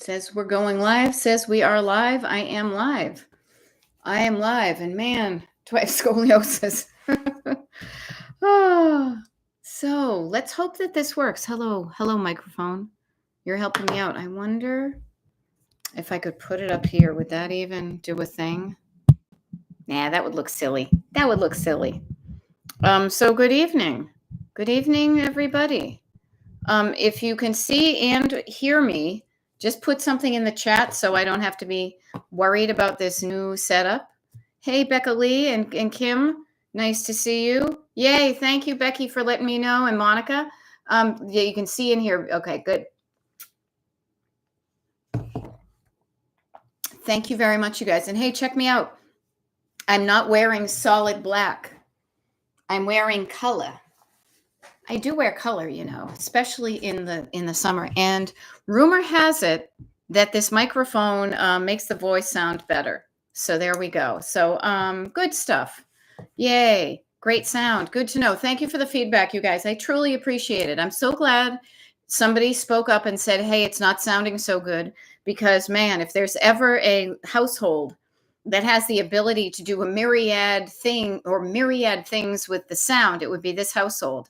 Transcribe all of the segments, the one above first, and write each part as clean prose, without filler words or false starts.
Says we're going live. Says we are live. I am live. I am live. And man, do I have scoliosis? Oh, so let's hope that this works. Hello, microphone. You're helping me out. I wonder if I could put it up here. Would that even do a thing? Nah, that would look silly. That would look silly. So good evening. Good evening, everybody. If you can see and hear me, just put something in the chat so I don't have to be worried about this new setup. Hey, Becca Lee and Kim, nice to see you. Yay, thank you, Becky, for letting me know, and Monica. Yeah, you can see in here. Okay, good. Thank you very much, you guys. And hey, check me out. I'm not wearing solid black. I'm wearing color. I do wear color, especially in the summer. And rumor has it that this microphone makes the voice sound better. So there we go. So good stuff. Yay. Great sound. Good to know. Thank you for the feedback, you guys. I truly appreciate it. I'm so glad somebody spoke up and said, hey, it's not sounding so good. Because, man, if there's ever a household that has the ability to do a myriad things with the sound, it would be this household.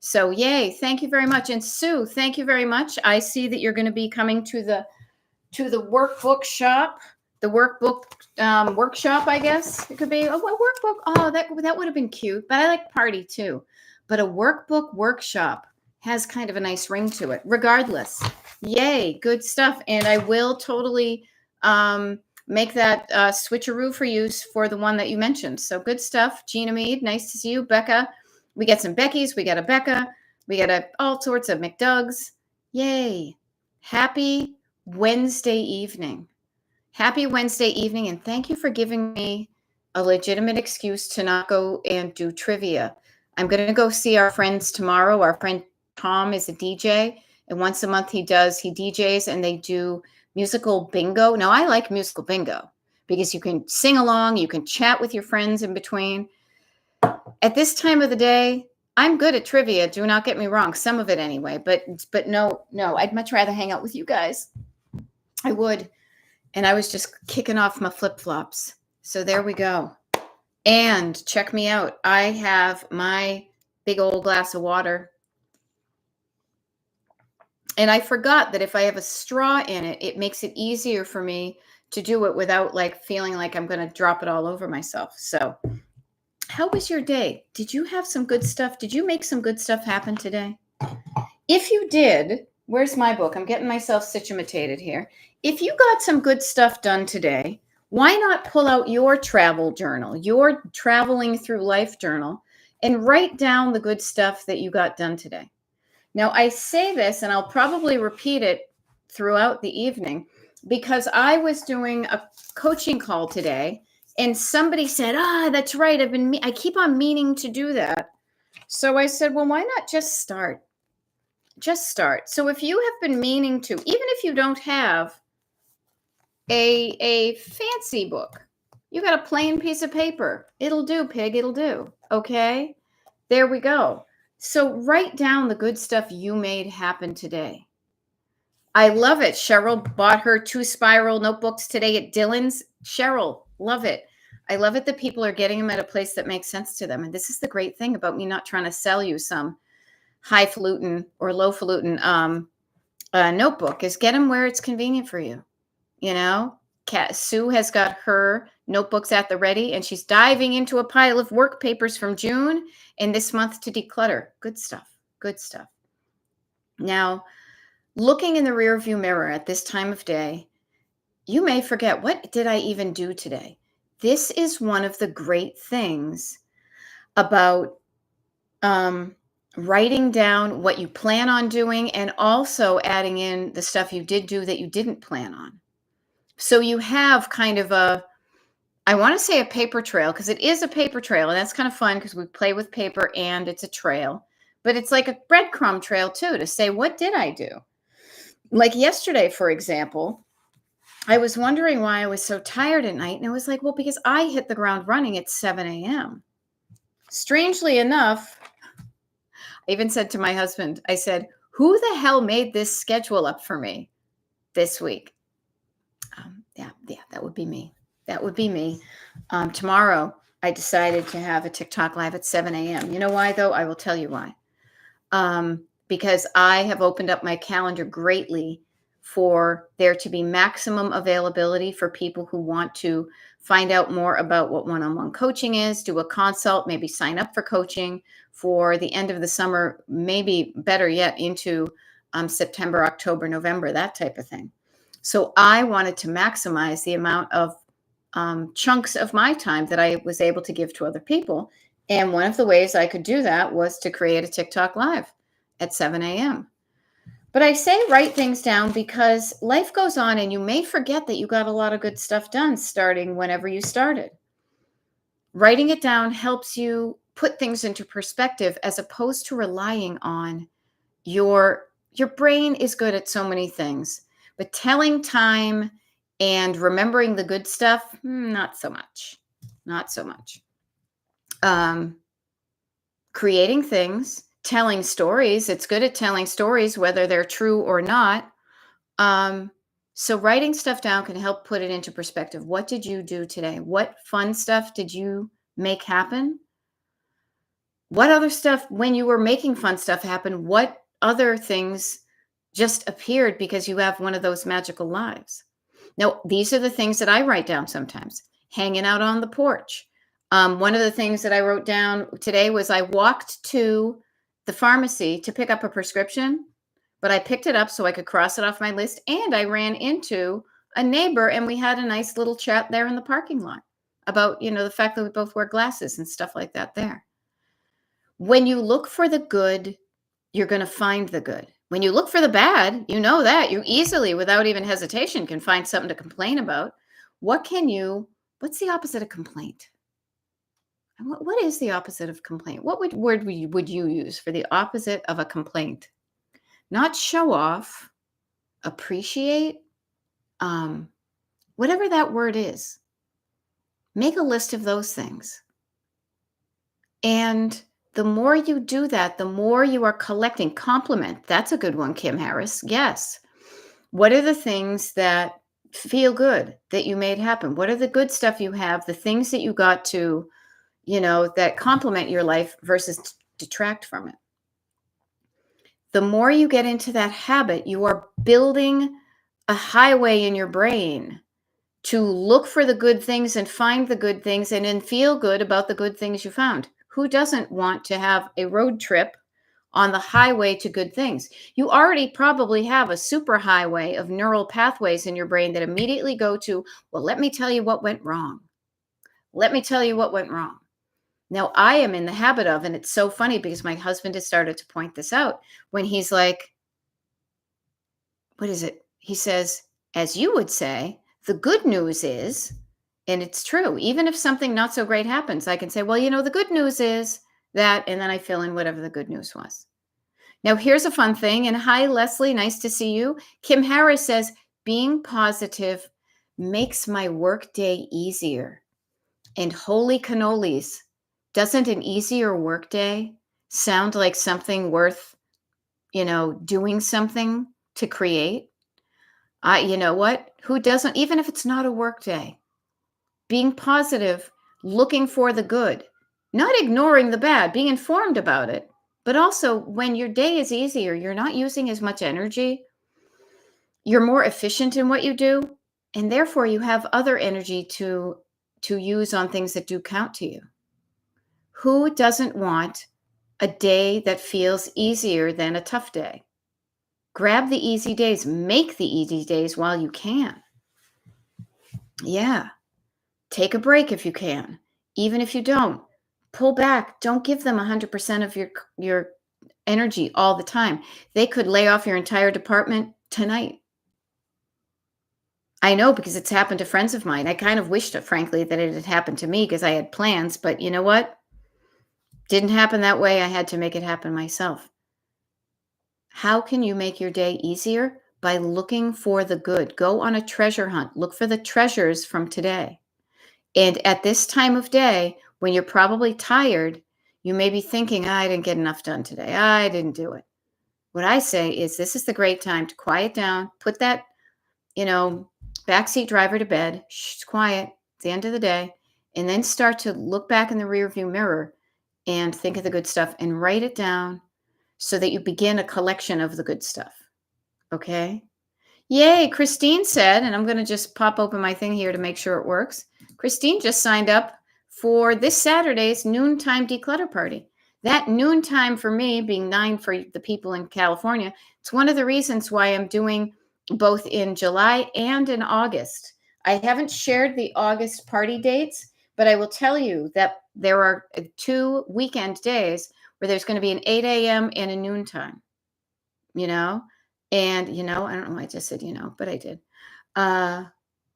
So yay, thank you very much. And Sue, thank you very much. I see that you're going to be coming to the workbook shop, the workbook workshop, I guess it could be. Oh, a workbook. Oh, that would have been cute, but I like party too. But a workbook workshop has kind of a nice ring to it. Regardless, yay, good stuff. And I will totally make that switcheroo for you for the one that you mentioned. So good stuff. Gina Mead, nice to see you. Becca. We got some Beckys. We got a Becca. We got all sorts of McDougs. Yay. Happy Wednesday evening. Happy Wednesday evening. And thank you for giving me a legitimate excuse to not go and do trivia. I'm going to go see our friends tomorrow. Our friend Tom is a DJ. And once a month he DJs and they do musical bingo. Now, I like musical bingo because you can sing along. You can chat with your friends in between. At this time of the day, I'm good at trivia. Do not get me wrong. Some of it anyway. But no, I'd much rather hang out with you guys. I would. And I was just kicking off my flip-flops. So there we go. And check me out. I have my big old glass of water. And I forgot that if I have a straw in it, it makes it easier for me to do it without feeling like I'm going to drop it all over myself. So how was your day? Did you have some good stuff? Did you make some good stuff happen today? If you did, where's my book? I'm getting myself situated here. If you got some good stuff done today, why not pull out your travel journal, your traveling through life journal, and write down the good stuff that you got done today? Now, I say this, and I'll probably repeat it throughout the evening, because I was doing a coaching call today, and somebody said, that's right. I keep on meaning to do that. So I said, well, why not just start? Just start. So if you have been meaning to, even if you don't have a fancy book, you got a plain piece of paper. It'll do, pig. It'll do. Okay. There we go. So write down the good stuff you made happen today. I love it. Cheryl bought her 2 spiral notebooks today at Dillon's. Cheryl, love it. I love it that people are getting them at a place that makes sense to them. And this is the great thing about me not trying to sell you some highfalutin or lowfalutin notebook, is get them where it's convenient for you. Sue has got her notebooks at the ready, and she's diving into a pile of work papers from June and this month to declutter. Good stuff. Good stuff. Now, looking in the rearview mirror at this time of day, you may forget, what did I even do today? This is one of the great things about writing down what you plan on doing and also adding in the stuff you did do that you didn't plan on. So you have kind of I want to say a paper trail, because it is a paper trail, and that's kind of fun because we play with paper and it's a trail, but it's like a breadcrumb trail too, to say, what did I do? Like yesterday, for example, I was wondering why I was so tired at night. And it was like, well, because I hit the ground running at 7 a.m. Strangely enough, I even said to my husband, I said, who the hell made this schedule up for me this week? Yeah, that would be me. That would be me. Tomorrow, I decided to have a TikTok live at 7 a.m. You know why, though? I will tell you why. Because I have opened up my calendar greatly for there to be maximum availability for people who want to find out more about what one-on-one coaching is, do a consult, maybe sign up for coaching for the end of the summer, maybe better yet into September, October, November, that type of thing. So I wanted to maximize the amount of chunks of my time that I was able to give to other people. And one of the ways I could do that was to create a TikTok live at 7 a.m. But I say write things down because life goes on and you may forget that you got a lot of good stuff done starting whenever you started. Writing it down helps you put things into perspective as opposed to relying on your brain is good at so many things, but telling time and remembering the good stuff, not so much. Not so much. Creating things, telling stories. It's good at telling stories, whether they're true or not. So writing stuff down can help put it into perspective. What did you do today? What fun stuff did you make happen? What other stuff, when you were making fun stuff happen, what other things just appeared because you have one of those magical lives? Now, these are the things that I write down sometimes. Hanging out on the porch. One of the things that I wrote down today was I walked to the pharmacy to pick up a prescription, but I picked it up so I could cross it off my list. And I ran into a neighbor and we had a nice little chat there in the parking lot about, the fact that we both wear glasses and stuff like that there. When you look for the good, you're going to find the good. When you look for the bad, you know that you easily, without even hesitation, can find something to complain about. What's the opposite of complaint? What is the opposite of complaint? What word would you use for the opposite of a complaint? Not show off, appreciate, whatever that word is. Make a list of those things. And the more you do that, the more you are collecting. Compliment. That's a good one, Kim Harris. Yes. What are the things that feel good that you made happen? What are the good stuff you have? The things that you got to, that complement your life versus detract from it. The more you get into that habit, you are building a highway in your brain to look for the good things and find the good things and then feel good about the good things you found. Who doesn't want to have a road trip on the highway to good things? You already probably have a super highway of neural pathways in your brain that immediately go to, well, let me tell you what went wrong. Let me tell you what went wrong. Now, I am in the habit of, and it's so funny because my husband has started to point this out when he's like, what is it? He says, as you would say, the good news is, and it's true, even if something not so great happens, I can say, well, the good news is that, and then I fill in whatever the good news was. Now, here's a fun thing. And hi, Leslie, nice to see you. Kim Harris says, being positive makes my workday easier. And holy cannolis, doesn't an easier workday sound like something worth, doing something to create? You know what? Who doesn't, even if it's not a work day? Being positive, looking for the good, not ignoring the bad, being informed about it, but also when your day is easier, you're not using as much energy, you're more efficient in what you do, and therefore you have other energy to use on things that do count to you. Who doesn't want a day that feels easier than a tough day? Grab the easy days, make the easy days while you can. Yeah. Take a break if you can. Even if you don't, pull back. Don't give them 100% of your energy all the time. They could lay off your entire department tonight. I know because it's happened to friends of mine. I kind of wished, frankly, that it had happened to me because I had plans, but you know what? Didn't happen that way. I had to make it happen myself. How can you make your day easier? By looking for the good. Go on a treasure hunt. Look for the treasures from today. And at this time of day, when you're probably tired, you may be thinking, I didn't get enough done today. I didn't do it. What I say is this is the great time to quiet down, put that, backseat driver to bed. Shh, it's quiet. It's the end of the day. And then start to look back in the rearview mirror and think of the good stuff and write it down so that you begin a collection of the good stuff. Okay? Yay, Christine said, and I'm going to just pop open my thing here to make sure it works. Christine just signed up for this Saturday's noontime declutter party. That noontime for me being 9 for the people in California, it's one of the reasons why I'm doing both in July and in August. I haven't shared the August party dates, but I will tell you that there are 2 weekend days where there's going to be an 8 a.m. and a noontime, you know? And, I don't know why I just said, but I did.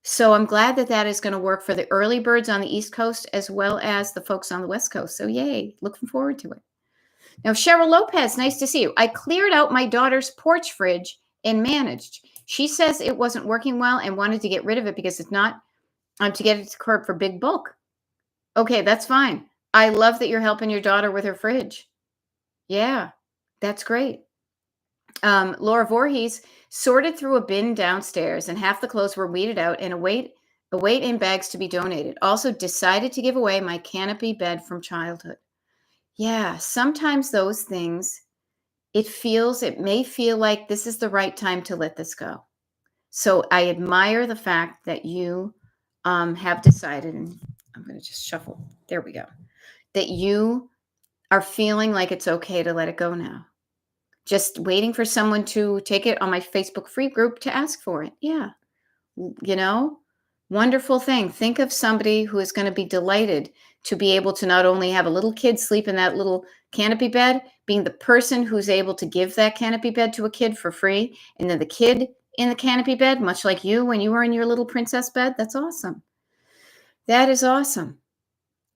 So I'm glad that that is going to work for the early birds on the East Coast as well as the folks on the West Coast. So yay, looking forward to it. Now, Cheryl Lopez, nice to see you. I cleared out my daughter's porch fridge and managed. She says it wasn't working well and wanted to get rid of it because it's not to get it to curb for big bulk. Okay, that's fine. I love that you're helping your daughter with her fridge. Yeah, that's great. Laura Voorhees sorted through a bin downstairs and half the clothes were weeded out and await in bags to be donated. Also decided to give away my canopy bed from childhood. Yeah, sometimes those things, it may feel like this is the right time to let this go. So I admire the fact that you have decided, and I'm going to just shuffle. There we go. That you are feeling like it's okay to let it go now. Just waiting for someone to take it on my Facebook free group to ask for it. Yeah. Wonderful thing. Think of somebody who is going to be delighted to be able to not only have a little kid sleep in that little canopy bed, being the person who's able to give that canopy bed to a kid for free, and then the kid in the canopy bed, much like you when you were in your little princess bed. That's awesome. That is awesome.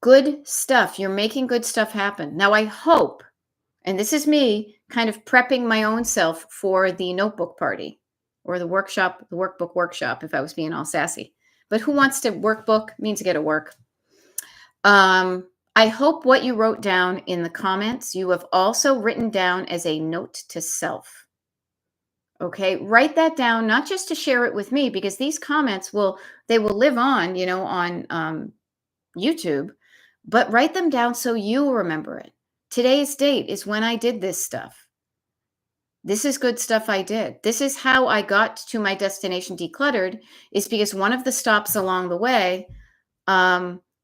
Good stuff. You're making good stuff happen. Now, I hope, and this is me kind of prepping my own self for the notebook party or the workbook workshop, if I was being all sassy. But who wants to workbook means to get a work. I hope what you wrote down in the comments, you have also written down as a note to self. Okay, write that down, not just to share it with me, because these comments will live on, on YouTube, but write them down so you'll remember it. Today's date is when I did this stuff. This is good stuff I did. This is how I got to my destination decluttered, is because one of the stops along the way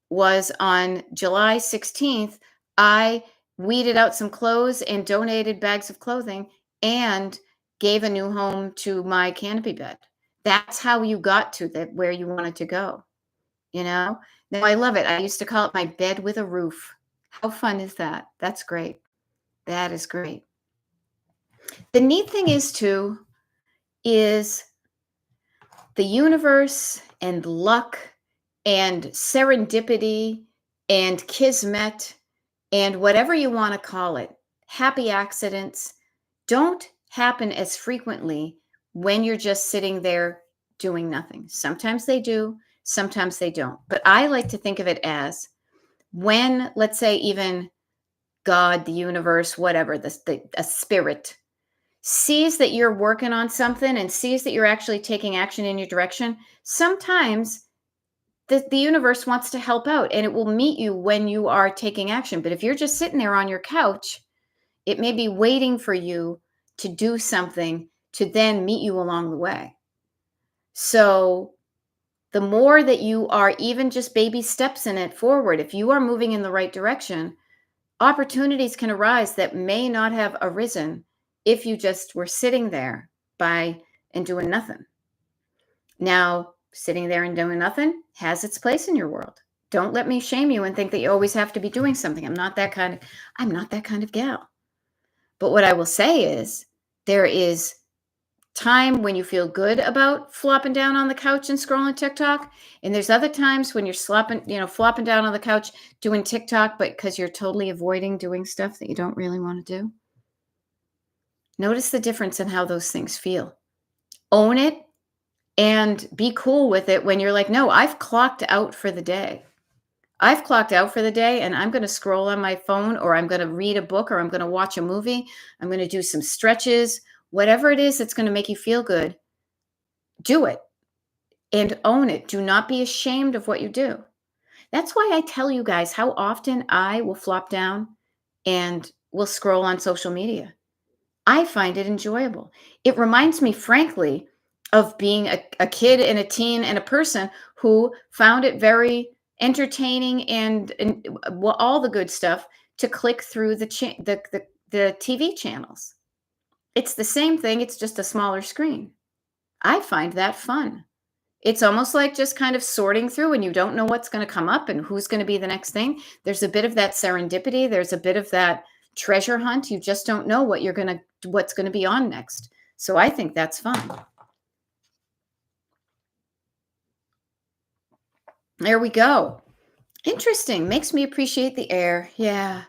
was on July 16th. I weeded out some clothes and donated bags of clothing and gave a new home to my canopy bed. That's how you got to where you wanted to go. Now I love it. I used to call it my bed with a roof. How fun is that? That's great. That is great. The neat thing is the universe and luck and serendipity and kismet and whatever you want to call it, happy accidents don't happen as frequently when you're just sitting there doing nothing. Sometimes they do, sometimes they don't. But I like to think of it as when, let's say, even God, the universe, whatever, a spirit sees that you're working on something and sees that you're actually taking action in your direction, sometimes the universe wants to help out and it will meet you when you are taking action. But if you're just sitting there on your couch, it may be waiting for you to do something to then meet you along the way. So the more that you are even just baby steps in it forward, if you are moving in the right direction, opportunities can arise that may not have arisen if you just were sitting there and doing nothing. Now, sitting there and doing nothing has its place in your world. Don't let me shame you and think that you always have to be doing something. I'm not that kind of gal. But what I will say is there is time when you feel good about flopping down on the couch and scrolling TikTok. And there's other times when you're flopping down on the couch doing TikTok, but because you're totally avoiding doing stuff that you don't really want to do. Notice the difference in how those things feel. Own it and be cool with it when you're like, no, I've clocked out for the day. I've clocked out for the day and I'm going to scroll on my phone, or I'm going to read a book, or I'm going to watch a movie. I'm going to do some stretches, whatever it is that's going to make you feel good. Do it. and own it. Do not be ashamed of what you do. That's why I tell you guys how often I will flop down and will scroll on social media. I find it enjoyable. It reminds me, frankly, of being a kid and a teen and a person who found it very entertaining and well, all the good stuff to click through the TV channels. It's the same thing, it's just a smaller screen. I find that fun. It's almost like just kind of sorting through and you don't know what's going to come up and who's going to be the next thing. There's a bit of that serendipity. There's a bit of that treasure hunt. You just don't know what's going to be on next. So I think that's fun. There we go. Interesting. Makes me appreciate the air. Yeah.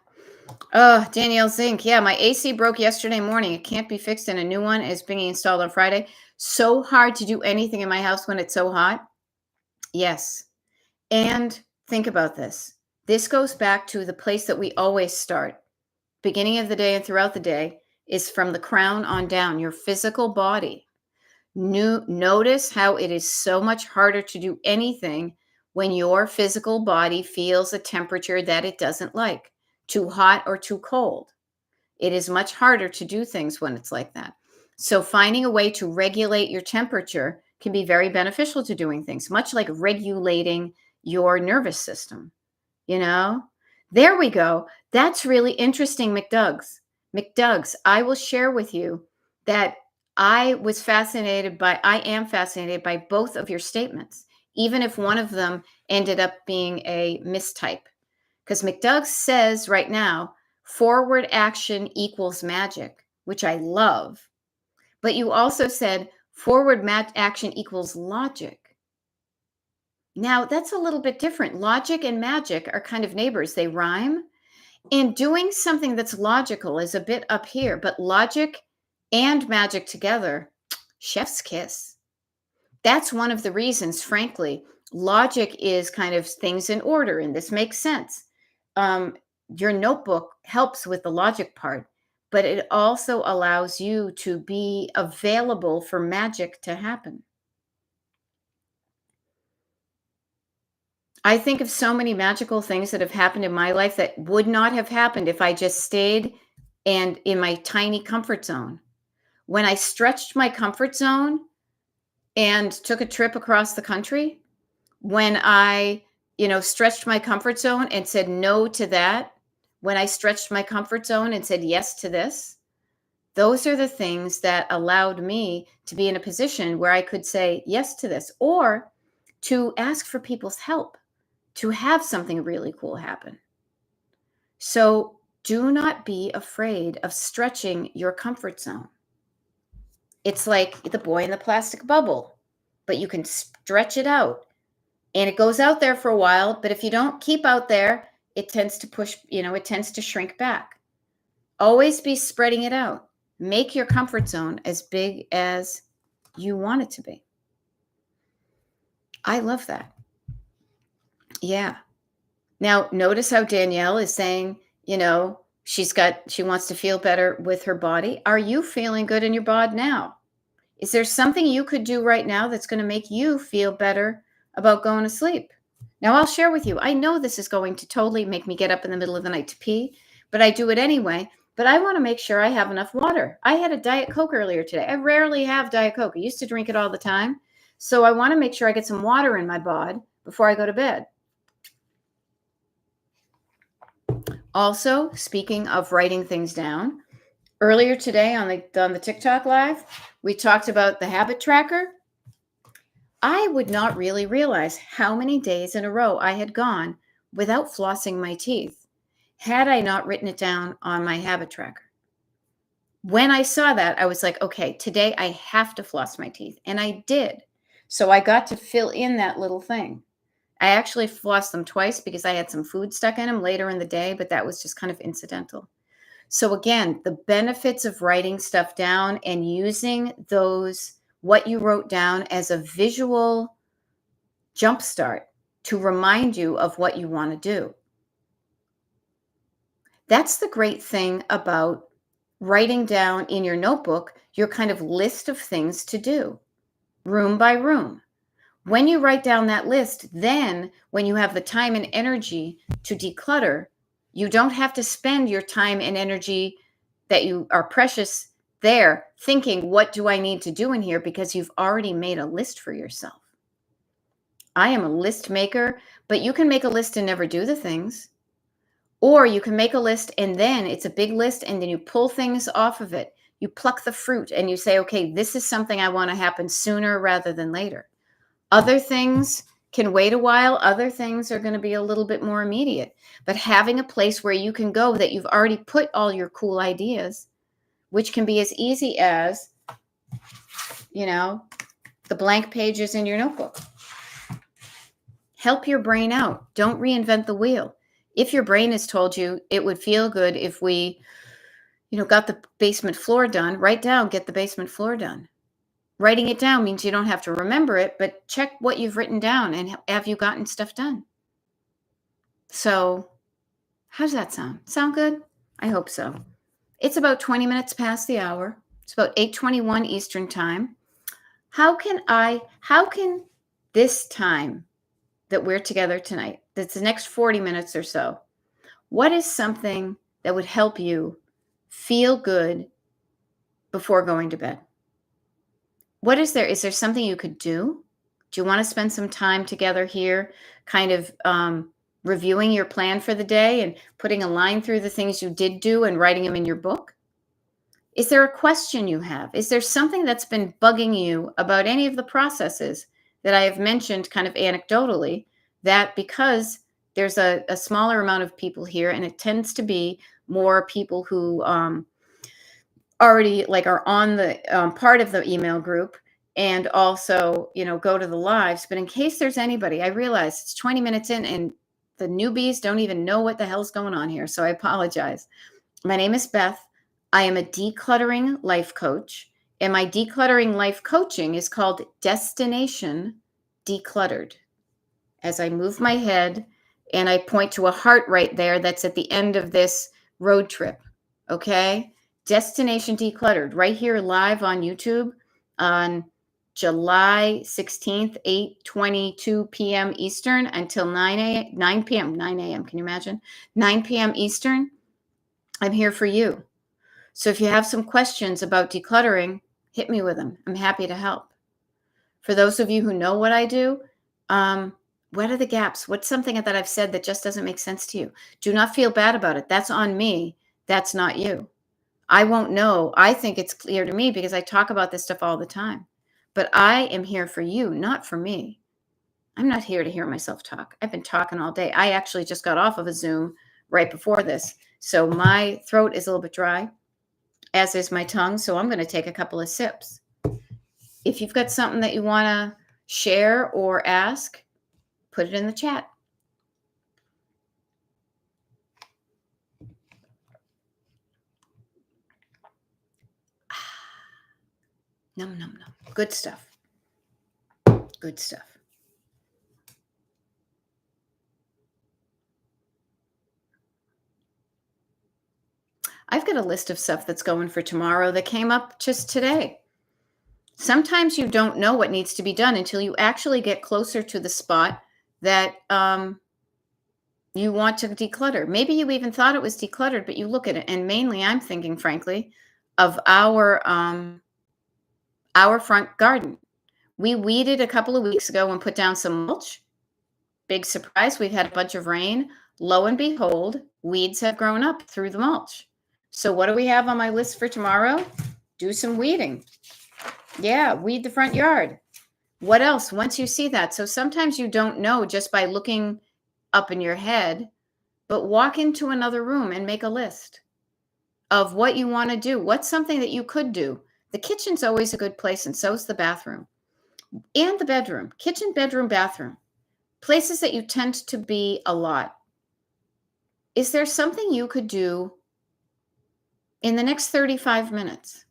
Oh, Danielle Zink. Yeah, my AC broke yesterday morning. It can't be fixed, and a new one is being installed on Friday. So hard to do anything in my house when it's so hot. Yes. And think about this. This goes back to the place that we always start. Beginning of the day and throughout the day is from the crown on down, your physical body. Notice how it is so much harder to do anything when your physical body feels a temperature that it doesn't like, too hot or too cold. It is much harder to do things when it's like that. So finding a way to regulate your temperature can be very beneficial to doing things, much like regulating your nervous system. There we go. That's really interesting, McDougs, I will share with you that I am fascinated by both of your statements, even if one of them ended up being a mistype. Because McDougs says right now, forward action equals magic, which I love. But you also said forward action equals logic. Now, that's a little bit different. Logic and magic are kind of neighbors. They rhyme. And doing something that's logical is a bit up here, but logic and magic together, chef's kiss. That's one of the reasons, frankly, logic is kind of things in order, and this makes sense. Your notebook helps with the logic part, but it also allows you to be available for magic to happen. I think of so many magical things that have happened in my life that would not have happened if I just stayed and in my tiny comfort zone. When I stretched my comfort zone and took a trip across the country, when I, stretched my comfort zone and said no to that, when I stretched my comfort zone and said yes to this, those are the things that allowed me to be in a position where I could say yes to this or to ask for people's help to have something really cool happen. So do not be afraid of stretching your comfort zone. It's like the boy in the plastic bubble, but you can stretch it out and it goes out there for a while. But if you don't keep out there, it tends to push, it tends to shrink back. Always be spreading it out. Make your comfort zone as big as you want it to be. I love that. Yeah. Now, notice how Danielle is saying, she wants to feel better with her body. Are you feeling good in your bod now? Is there something you could do right now that's going to make you feel better about going to sleep? Now, I'll share with you. I know this is going to totally make me get up in the middle of the night to pee, but I do it anyway. But I want to make sure I have enough water. I had a Diet Coke earlier today. I rarely have Diet Coke. I used to drink it all the time. So I want to make sure I get some water in my bod before I go to bed. Also, speaking of writing things down, earlier today on the TikTok live, we talked about the habit tracker. I would not really realize how many days in a row I had gone without flossing my teeth had I not written it down on my habit tracker. When I saw that, I was like, okay, today I have to floss my teeth. And I did. So I got to fill in that little thing. I actually flossed them twice because I had some food stuck in them later in the day, but that was just kind of incidental. So again, the benefits of writing stuff down and using what you wrote down as a visual jumpstart to remind you of what you want to do. That's the great thing about writing down in your notebook your kind of list of things to do, room by room. When you write down that list, then when you have the time and energy to declutter, you don't have to spend your time and energy that you are precious there thinking, what do I need to do in here? Because you've already made a list for yourself. I am a list maker, but you can make a list and never do the things. Or you can make a list and then it's a big list and then you pull things off of it. You pluck the fruit and you say, okay, this is something I want to happen sooner rather than later. Other things can wait a while. Other things are going to be a little bit more immediate. But having a place where you can go that you've already put all your cool ideas, which can be as easy as, the blank pages in your notebook. Help your brain out. Don't reinvent the wheel. If your brain has told you it would feel good if we, got the basement floor done, write down, get the basement floor done. Writing it down means you don't have to remember it, but check what you've written down and have you gotten stuff done? So how does that sound? Sound good? I hope so. It's about 20 minutes past the hour. It's about 8:21 Eastern time. How can this time that we're together tonight, that's the next 40 minutes or so, what is something that would help you feel good before going to bed? What is there? Is there something you could do? Do you want to spend some time together here, kind of reviewing your plan for the day and putting a line through the things you did do and writing them in your book? Is there a question you have? Is there something that's been bugging you about any of the processes that I have mentioned kind of anecdotally, that because there's a smaller amount of people here and it tends to be more people who already are on the part of the email group and also, go to the lives. But in case there's anybody, I realize it's 20 minutes in and the newbies don't even know what the hell's going on here. So I apologize. My name is Beth. I am a decluttering life coach, and my decluttering life coaching is called Destination Decluttered. As I move my head and I point to a heart right there, that's at the end of this road trip. Okay. Destination Decluttered right here live on YouTube on July 16th, 8:22 p.m. Eastern until 9 p.m. 9 a.m. Can you imagine? 9 p.m. Eastern. I'm here for you. So if you have some questions about decluttering, hit me with them. I'm happy to help. For those of you who know what I do, what are the gaps? What's something that I've said that just doesn't make sense to you? Do not feel bad about it. That's on me. That's not you. I won't know. I think it's clear to me because I talk about this stuff all the time. But I am here for you, not for me. I'm not here to hear myself talk. I've been talking all day. I actually just got off of a Zoom right before this. So my throat is a little bit dry, as is my tongue. So I'm going to take a couple of sips. If you've got something that you want to share or ask, put it in the chat. Num, num, num. Good stuff. Good stuff. I've got a list of stuff that's going for tomorrow that came up just today. Sometimes you don't know what needs to be done until you actually get closer to the spot that you want to declutter. Maybe you even thought it was decluttered, but you look at it, and mainly I'm thinking, frankly, of our front garden. We weeded a couple of weeks ago and put down some mulch. Big surprise, we've had a bunch of rain. Lo and behold, weeds have grown up through the mulch. So what do we have on my list for tomorrow? Do some weeding. Yeah, weed the front yard. What else? Once you see that. So sometimes you don't know just by looking up in your head, but walk into another room and make a list of what you want to do. What's something that you could do? The kitchen's always a good place, and so is the bathroom and the bedroom. Kitchen, bedroom, bathroom. Places that you tend to be a lot. Is there something you could do in the next 35 minutes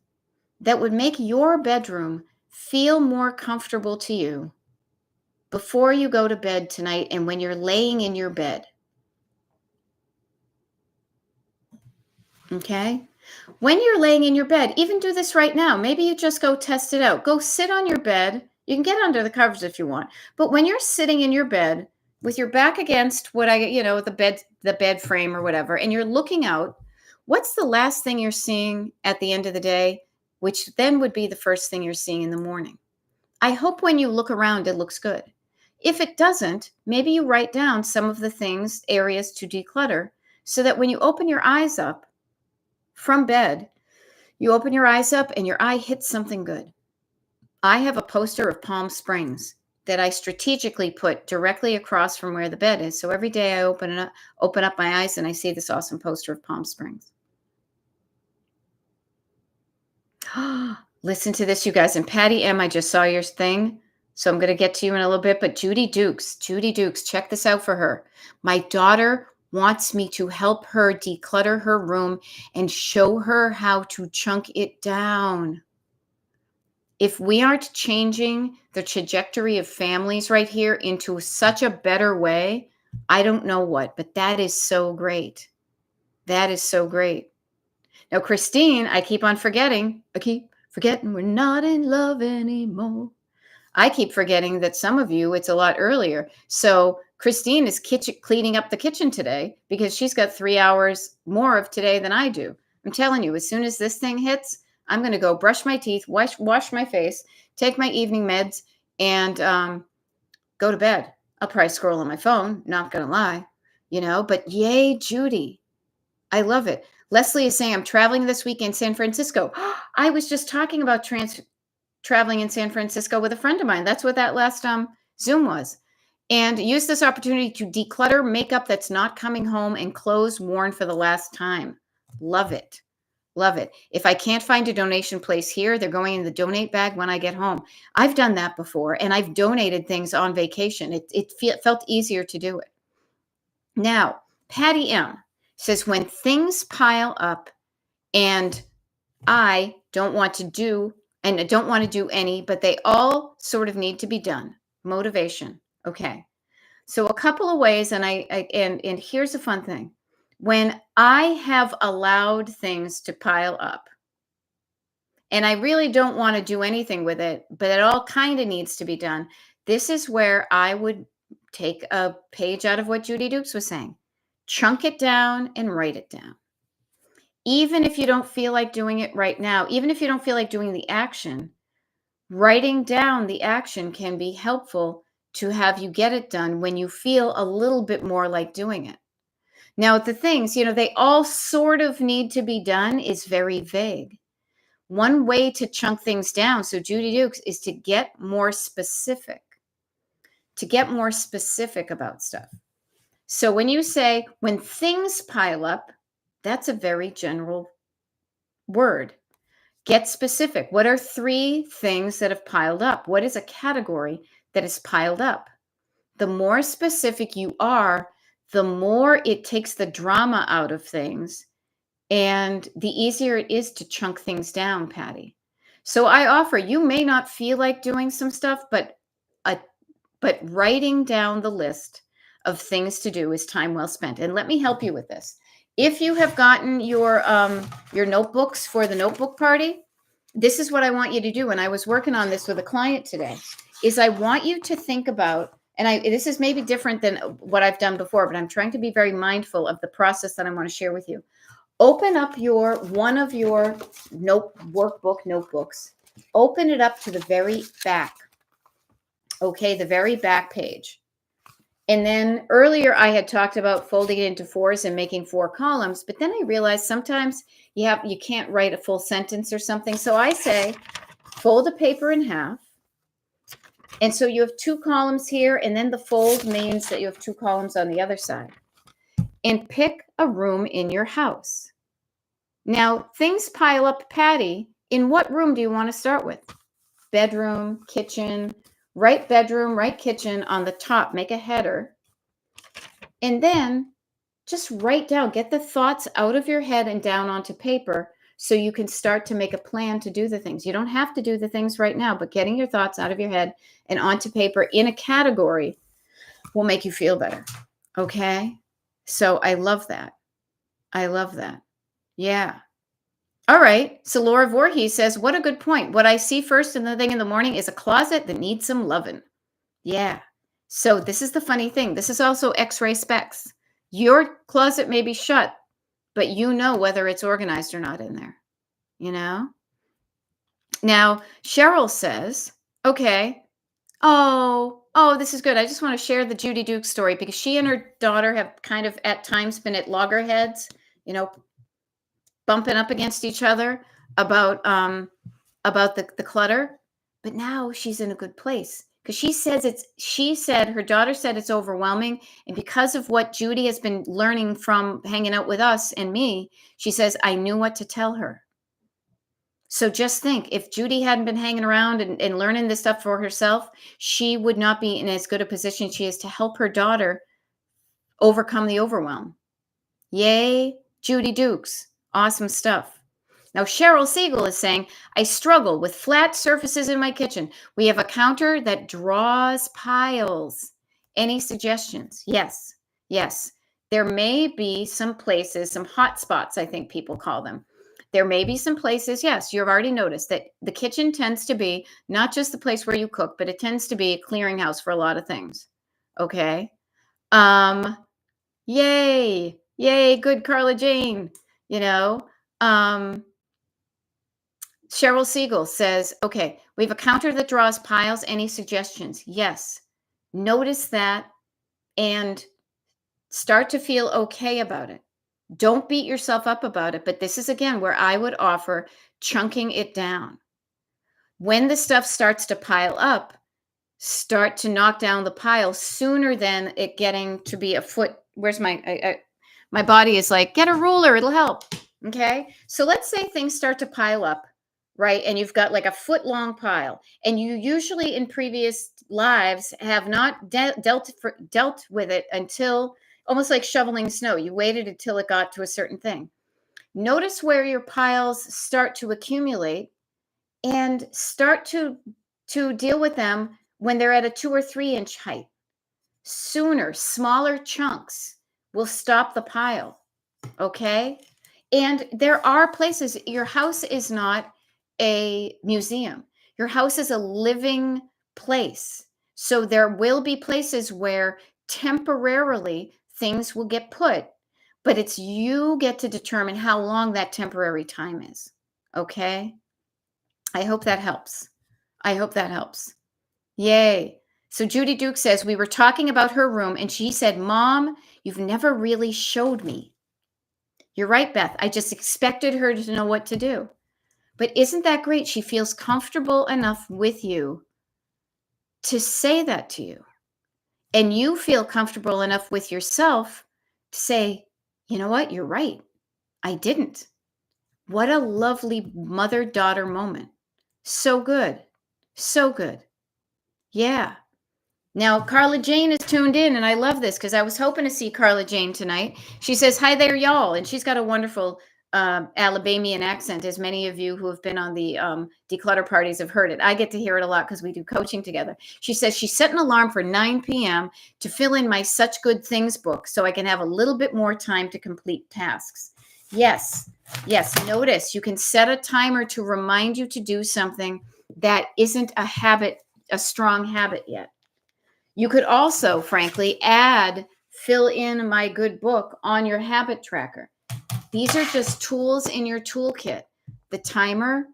that would make your bedroom feel more comfortable to you before you go to bed tonight and when you're laying in your bed? Okay? When you're laying in your bed, even do this right now. Maybe you just go test it out. Go sit on your bed You can get under the covers if you want. But when you're sitting in your bed with your back against the bed frame or whatever, and you're looking out, what's the last thing you're seeing at the end of the day, which then would be the first thing you're seeing in the morning? I hope when you look around, it looks good. If it doesn't, maybe you write down some of the things, areas to declutter, so that when you open your eyes up from bed, you open your eyes up and your eye hits something good. I have a poster of Palm Springs that I strategically put directly across from where the bed is. So every day I open up my eyes and I see this awesome poster of Palm Springs. Listen to this, you guys. And Patty M, I just saw your thing. So I'm going to get to you in a little bit. But Judy Dukes, check this out for her. My daughter wants me to help her declutter her room and show her how to chunk it down. If we aren't changing the trajectory of families right here into such a better way, I don't know what, but that is so great. That is so great. Now, Christine, I keep forgetting we're not in love anymore. I keep forgetting that some of you, it's a lot earlier. So Christine is cleaning up the kitchen today because she's got 3 hours more of today than I do. I'm telling you, as soon as this thing hits, I'm going to go brush my teeth, wash my face, take my evening meds, and go to bed. I'll probably scroll on my phone, not going to lie, but yay, Judy. I love it. Leslie is saying, I'm traveling this week in San Francisco. I was just talking about traveling in San Francisco with a friend of mine. That's what that last Zoom was. And use this opportunity to declutter makeup that's not coming home and clothes worn for the last time. Love it. Love it. If I can't find a donation place here, they're going in the donate bag when I get home. I've done that before, and I've donated things on vacation. It felt easier to do it. Now, Patty M says, when things pile up and I don't want to do any, but they all sort of need to be done. Motivation. Okay. So a couple of ways, and here's a fun thing. When I have allowed things to pile up and I really don't want to do anything with it, but it all kind of needs to be done, this is where I would take a page out of what Judy Dukes was saying. Chunk it down and write it down. Even if you don't feel like doing it right now, even if you don't feel like doing the action, writing down the action can be helpful to have you get it done when you feel a little bit more like doing it. Now, the things, they all sort of need to be done is very vague. One way to chunk things down, so Judy Dukes, is to get more specific. About stuff. So when you say, when things pile up, that's a very general word. Get specific. What are 3 things that have piled up? What is a category that is piled up? The more specific you are, the more it takes the drama out of things, and the easier it is to chunk things down, Patty. So I offer, you may not feel like doing some stuff, but writing down the list of things to do is time well spent. And let me help you with this. If you have gotten your notebooks for the notebook party, this is what I want you to do. And I was working on this with a client today, is I want you to think about, and this is maybe different than what I've done before, but I'm trying to be very mindful of the process that I want to share with you. Open up one of your notebooks. Open it up to the very back. Okay, the very back page. And then earlier I had talked about folding it into 4s and making 4 columns, but then I realized sometimes you can't write a full sentence or something. So I say, fold a paper in half. And so you have 2 columns here, and then the fold means that you have 2 columns on the other side. And pick a room in your house. Now, things pile up, Patty. In what room do you want to start with? Bedroom, kitchen. Write bedroom, write kitchen on the top. Make a header. And then just write down. Get the thoughts out of your head and down onto paper so you can start to make a plan to do the things. You don't have to do the things right now, but getting your thoughts out of your head and onto paper in a category will make you feel better. Okay? So I love that. Yeah. All right. So Laura Voorhees says, what a good point. What I see first in the thing in the morning is a closet that needs some loving. Yeah. So this is the funny thing. This is also X-ray specs. Your closet may be shut, but you know whether it's organized or not in there, you know? Now, Cheryl says, okay, oh, this is good. I just want to share the Judy Duke story because she and her daughter have kind of at times been at loggerheads, you know, bumping up against each other about the clutter. But now she's in a good place because she said her daughter said it's overwhelming. And because of what Judy has been learning from hanging out with us and me, she says, I knew what to tell her. So just think, if Judy hadn't been hanging around and learning this stuff for herself, she would not be in as good a position she is to help her daughter overcome the overwhelm. Yay, Judy Dukes. Awesome stuff. Now, Cheryl Siegel is saying, I struggle with flat surfaces in my kitchen. We have a counter that draws piles. Any suggestions? Yes, yes. There may be some places, some hot spots, I think people call them. There may be some places, yes, you've already noticed that the kitchen tends to be not just the place where you cook, but it tends to be a clearinghouse for a lot of things. Okay. Um, yay, good Carla Jane. You know, Cheryl Siegel says, okay, we have a counter that draws piles. Any suggestions? Yes. Notice that and start to feel okay about it. Don't beat yourself up about it. But this is, again, where I would offer chunking it down. When the stuff starts to pile up, start to knock down the pile sooner than it getting to be a foot. Where's my body is like, get a ruler, it'll help. Okay. So let's say things start to pile up, right? And you've got like a foot long pile, and you usually in previous lives have not dealt with it until almost like shoveling snow. You waited until it got to a certain thing. Notice where your piles start to accumulate and start to deal with them when they're at a 2 or 3 inch height. Sooner, smaller chunks will stop the pile. Okay. And there are places, your house is not a museum. Your house is a living place. So there will be places where temporarily things will get put, but it's you get to determine how long that temporary time is. Okay. I hope that helps. I hope that helps. Yay. So Judy Duke says, we were talking about her room and she said, Mom, you've never really showed me. You're right, Beth. I just expected her to know what to do. But isn't that great? She feels comfortable enough with you to say that to you. And you feel comfortable enough with yourself to say, you know what? You're right. I didn't. What a lovely mother-daughter moment. So good. So good. Yeah. Now, Carla Jane is tuned in, and I love this because I was hoping to see Carla Jane tonight. She says, hi there, y'all. And she's got a wonderful Alabamian accent, as many of you who have been on the declutter parties have heard it. I get to hear it a lot because we do coaching together. She says, she set an alarm for 9 p.m. to fill in my Such Good Things book so I can have a little bit more time to complete tasks. Yes. Notice you can set a timer to remind you to do something that isn't a habit, a strong habit yet. You could also, frankly, fill in my good book on your habit tracker. These are just tools in your toolkit. The timer,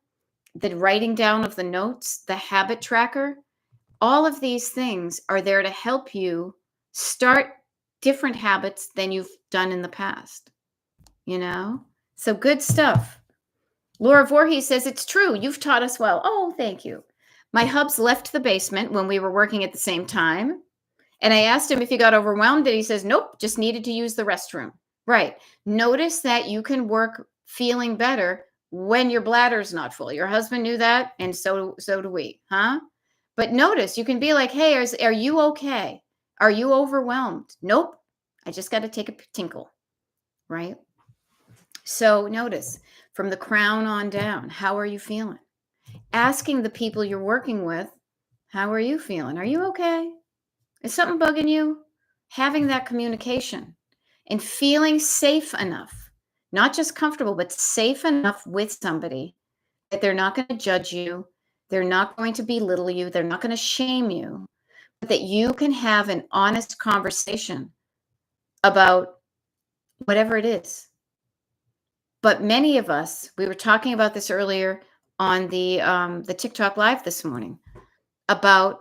the writing down of the notes, the habit tracker, all of these things are there to help you start different habits than you've done in the past. You know? So good stuff. Laura Voorhees says, it's true. You've taught us well. Oh, thank you. My hubs left the basement when we were working at the same time. And I asked him if he got overwhelmed, and he says, nope, just needed to use the restroom. Right. Notice that you can work feeling better when your bladder's not full. Your husband knew that, and so do we, huh? But notice you can be like, hey, are you okay? Are you overwhelmed? Nope. I just got to take a tinkle, right? So notice from the crown on down, how are you feeling? Asking the people you're working with, how are you feeling? Are you okay? Is something bugging you? Having that communication and feeling safe enough, not just comfortable, but safe enough with somebody that they're not going to judge you. They're not going to belittle you. They're not going to shame you, but that you can have an honest conversation about whatever it is. But many of us, we were talking about this earlier on the TikTok live this morning about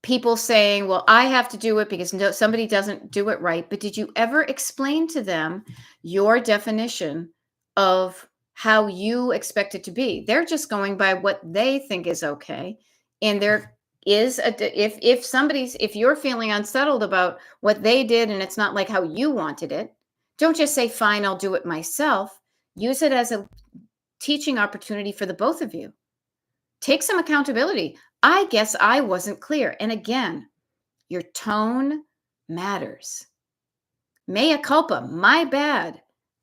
people saying, well, I have to do it because somebody doesn't do it right. But did you ever explain to them your definition of how you expect it to be? They're just going by what they think is okay. And there is if you're feeling unsettled about what they did and it's not like how you wanted it, don't just say, fine, I'll do it myself. Use it as a teaching opportunity for the both of you. Take some accountability. I guess I wasn't clear. And again, your tone matters. Mea culpa, my bad.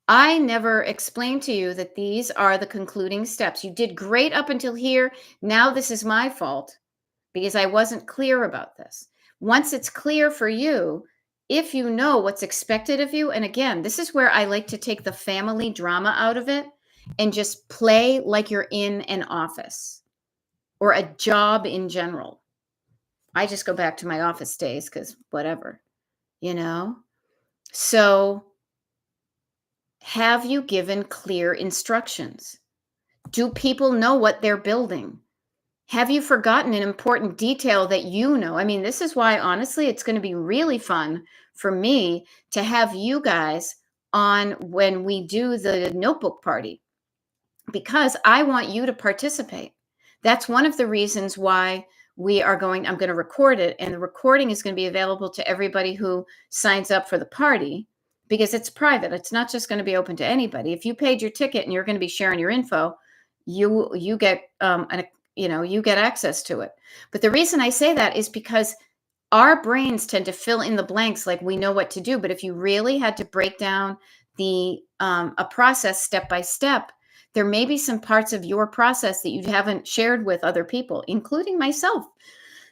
I never explained to you that these are the concluding steps. You did great up until here. Now this is my fault because I wasn't clear about this. Once it's clear for you, if you know what's expected of you, and again, this is where I like to take the family drama out of it and just play like you're in an office or a job in general. I just go back to my office days because whatever, you know? So have you given clear instructions? Do people know what they're building? Have you forgotten an important detail that you know? I mean, this is why, honestly, it's going to be really fun for me to have you guys on when we do the notebook party, because I want you to participate. That's one of the reasons why I'm going to record it, and the recording is going to be available to everybody who signs up for the party because it's private. It's not just going to be open to anybody. If you paid your ticket and you're going to be sharing your info, you get you get access to it. But the reason I say that is because our brains tend to fill in the blanks like we know what to do. But if you really had to break down a process step by step, there may be some parts of your process that you haven't shared with other people, including myself.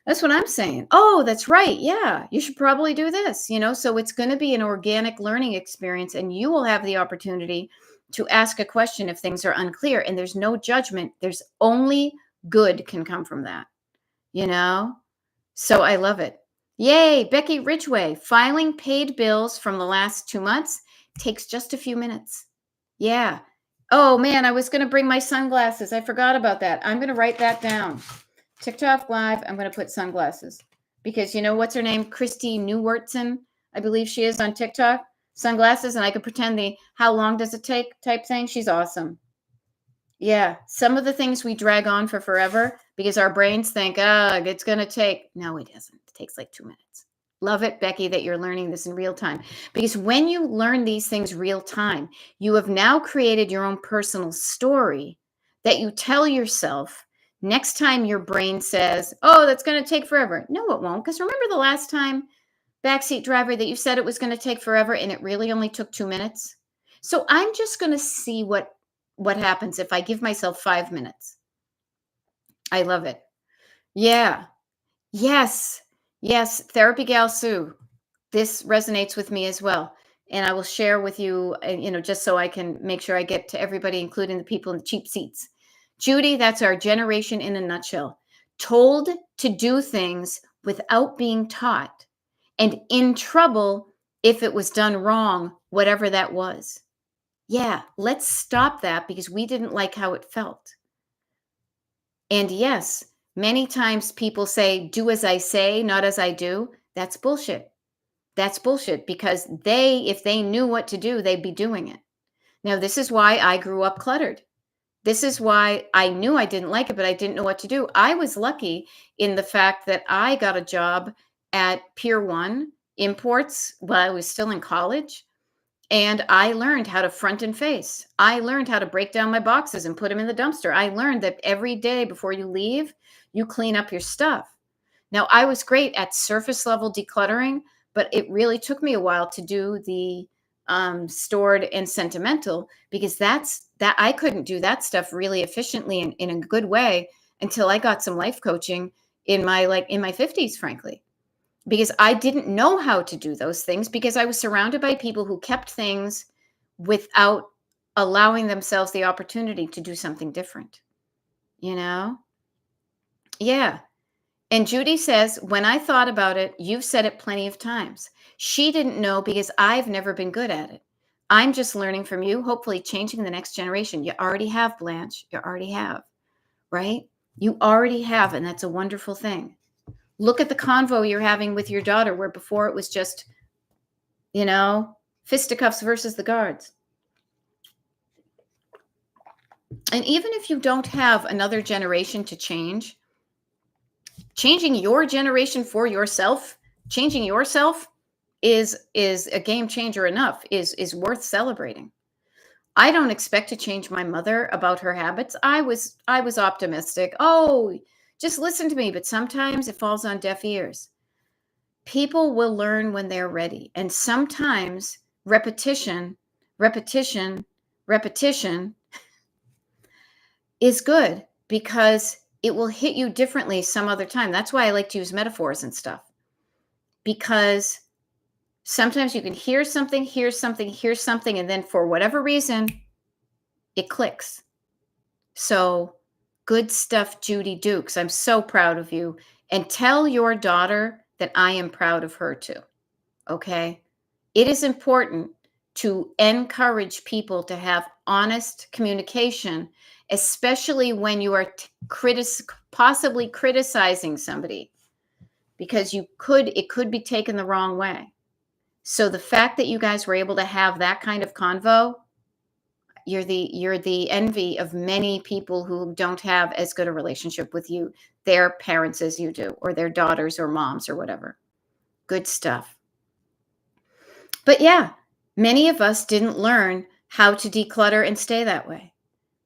That's what I'm saying. Oh, that's right. Yeah, you should probably do this, So it's going to be an organic learning experience, and you will have the opportunity to ask a question if things are unclear. And there's no judgment. There's only good can come from that, So I love it. Yay, Becky Ridgway. Filing paid bills from the last 2 months takes just a few minutes. Yeah. Oh, man, I was going to bring my sunglasses. I forgot about that. I'm going to write that down. TikTok Live, I'm going to put sunglasses. Because what's her name? Christy Newwertson, I believe she is on TikTok. Sunglasses, and I could pretend the how long does it take type thing. She's awesome. Yeah, some of the things we drag on for forever because our brains think, it's going to take. No, it doesn't. It takes like 2 minutes. Love it, Becky, that you're learning this in real time. Because when you learn these things real time, you have now created your own personal story that you tell yourself next time your brain says, oh, that's going to take forever. No, it won't. Because remember the last time, backseat driver, that you said it was going to take forever and it really only took 2 minutes? So I'm just going to see what happens if I give myself 5 minutes. I love it. Yeah. Yes. Therapy Gal Sue. This resonates with me as well. And I will share with you, just so I can make sure I get to everybody, including the people in the cheap seats. Judy, that's our generation in a nutshell. Told to do things without being taught, and in trouble if it was done wrong, whatever that was. Yeah, let's stop that because we didn't like how it felt. And yes, many times people say, do as I say, not as I do. That's bullshit. That's bullshit because if they knew what to do, they'd be doing it. Now, this is why I grew up cluttered. This is why I knew I didn't like it, but I didn't know what to do. I was lucky in the fact that I got a job at Pier 1 Imports while I was still in college. And I learned how to front and face. I learned how to break down my boxes and put them in the dumpster. I learned that every day before you leave, you clean up your stuff. Now, I was great at surface level decluttering, but it really took me a while to do the stored and sentimental, because that I couldn't do that stuff really efficiently in a good way until I got some life coaching in my 50s, frankly. Because I didn't know how to do those things because I was surrounded by people who kept things without allowing themselves the opportunity to do something different, you know? Yeah. And Judy says, when I thought about it, you've said it plenty of times. She didn't know because I've never been good at it. I'm just learning from you, hopefully changing the next generation. You already have, Blanche. You already have, right? You already have, and that's a wonderful thing. Look at the convo you're having with your daughter, where before it was just, fisticuffs versus the guards. And even if you don't have another generation to change, changing your generation for yourself, changing yourself is a game changer enough, is worth celebrating. I don't expect to change my mother about her habits. I was optimistic. Oh, just listen to me, but sometimes it falls on deaf ears. People will learn when they're ready, and sometimes repetition is good because it will hit you differently some other time. That's why I like to use metaphors and stuff, because sometimes you can hear something, and then for whatever reason, it clicks. So good stuff, Judy Dukes. I'm so proud of you. And tell your daughter that I am proud of her too. Okay? It is important to encourage people to have honest communication, especially when you are possibly criticizing somebody, because it could be taken the wrong way. So the fact that you guys were able to have that kind of convo, you're the envy of many people who don't have as good a relationship with their parents as you do, or their daughters or moms or whatever. Good stuff. But yeah, many of us didn't learn how to declutter and stay that way.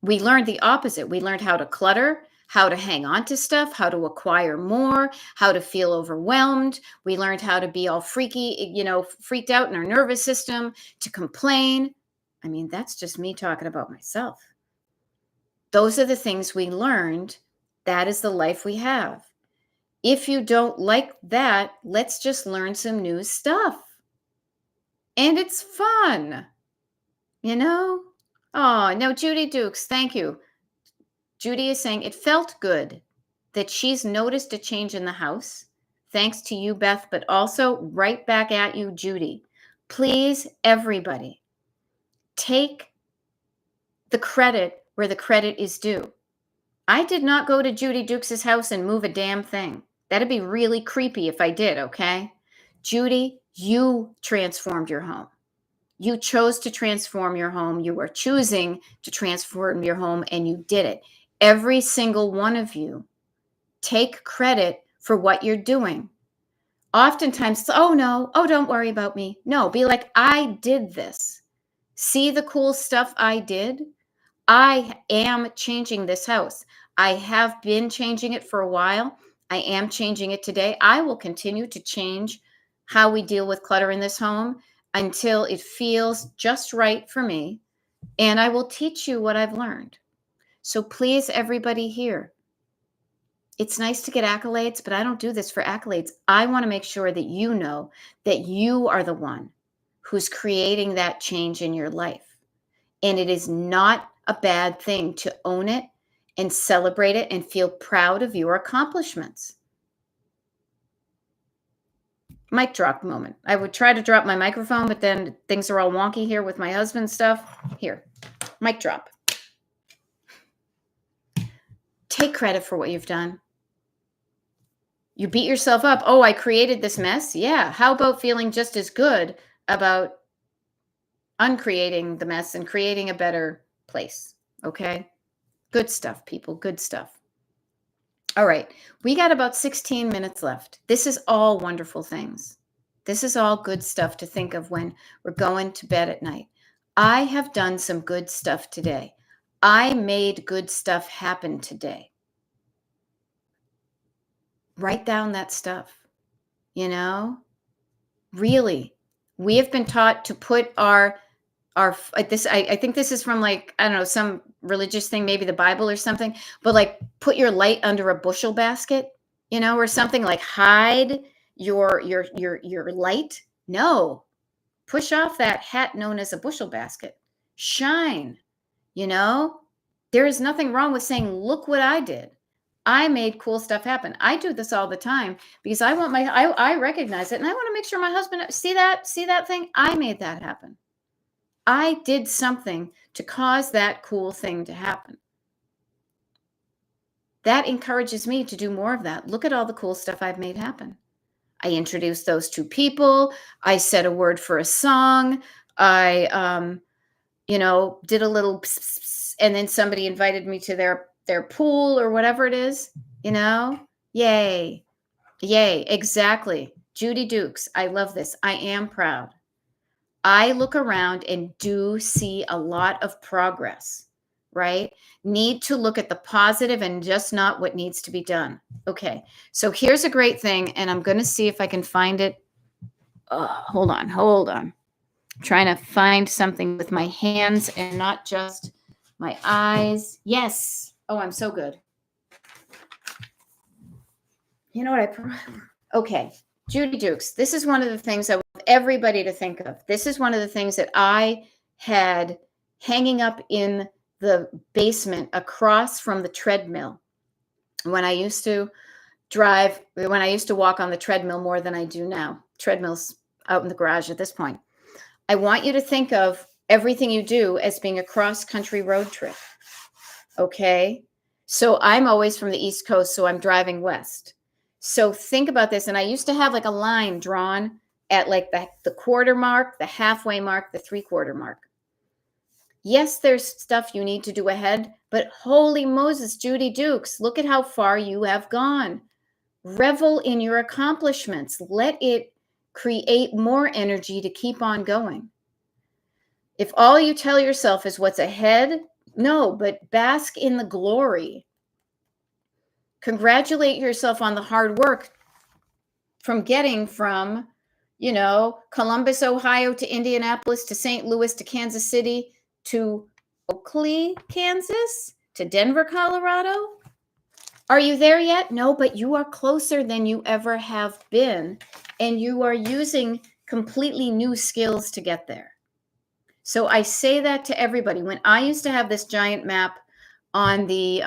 We learned the opposite. We learned how to clutter, how to hang on to stuff, how to acquire more, how to feel overwhelmed. We learned how to be all freaky, freaked out in our nervous system, to complain. I mean, that's just me talking about myself. Those are the things we learned. That is the life we have. If you don't like that, let's just learn some new stuff. And it's fun, Oh, no, Judy Dukes, thank you. Judy is saying it felt good that she's noticed a change in the house. Thanks to you, Beth, but also right back at you, Judy. Please, everybody, take the credit where the credit is due. I did not go to Judy Dukes' house and move a damn thing. That'd be really creepy if I did, okay? Judy, you transformed your home. You chose to transform your home. You were choosing to transform your home, and you did it. Every single one of you, take credit for what you're doing. Oftentimes, oh no, oh, don't worry about me. No, be like, I did this. See the cool stuff I did? I am changing this house. I have been changing it for a while. I am changing it today. I will continue to change how we deal with clutter in this home until it feels just right for me. And I will teach you what I've learned. So please, everybody here, it's nice to get accolades, but I don't do this for accolades. I want to make sure that you know that you are the one who's creating that change in your life. And it is not a bad thing to own it and celebrate it and feel proud of your accomplishments. Mic drop moment. I would try to drop my microphone, but then things are all wonky here with my husband's stuff. Here, mic drop. Take credit for what you've done. You beat yourself up. Oh, I created this mess. Yeah. How about feeling just as good about uncreating the mess and creating a better place? Okay. Good stuff, people. Good stuff. All right. We got about 16 minutes left. This is all wonderful things. This is all good stuff to think of when we're going to bed at night. I have done some good stuff today. I made good stuff happen today. Write down that stuff. Really, we have been taught to put I think this is from, like, I don't know, some religious thing, maybe the Bible or something, but like put your light under a bushel basket, or something, like hide your light. No, push off that hat known as a bushel basket. shine. You know, there is nothing wrong with saying, look what I did. I made cool stuff happen. I do this all the time because I recognize it, and I want to make sure my husband see that thing. I made that happen. I did something to cause that cool thing to happen. That encourages me to do more of that. Look at all the cool stuff I've made happen. I introduced those two people. I said a word for a song. I, did a little pss, pss, pss, and then somebody invited me to their pool or whatever it is, Yay. Yay. Exactly. Judy Dukes. I love this. I am proud. I look around and do see a lot of progress, right? Need to look at the positive and just not what needs to be done. Okay. So here's a great thing, and I'm going to see if I can find it. Hold on. I'm trying to find something with my hands and not just my eyes. Yes. Oh, I'm so good. You know what okay. Judy Dukes. This is one of the things I want everybody to think of. This is one of the things that I had hanging up in the basement across from the treadmill when I used to walk on the treadmill more than I do now. Treadmill's out in the garage at this point. I want you to think of everything you do as being a cross-country road trip. Okay? So I'm always from the East Coast, so I'm driving west. So think about this. And I used to have like a line drawn at like the quarter mark, the halfway mark, the 3/4 mark. Yes, there's stuff you need to do ahead, but holy Moses, Judy Dukes, look at how far you have gone. Revel in your accomplishments. Let it create more energy to keep on going. If all you tell yourself is what's ahead, no, but bask in the glory. Congratulate yourself on the hard work from getting from, Columbus, Ohio to Indianapolis to St. Louis to Kansas City to Oakley, Kansas to Denver, Colorado. Are you there yet? No, but you are closer than you ever have been, and you are using completely new skills to get there. So I say that to everybody. When I used to have this giant map on the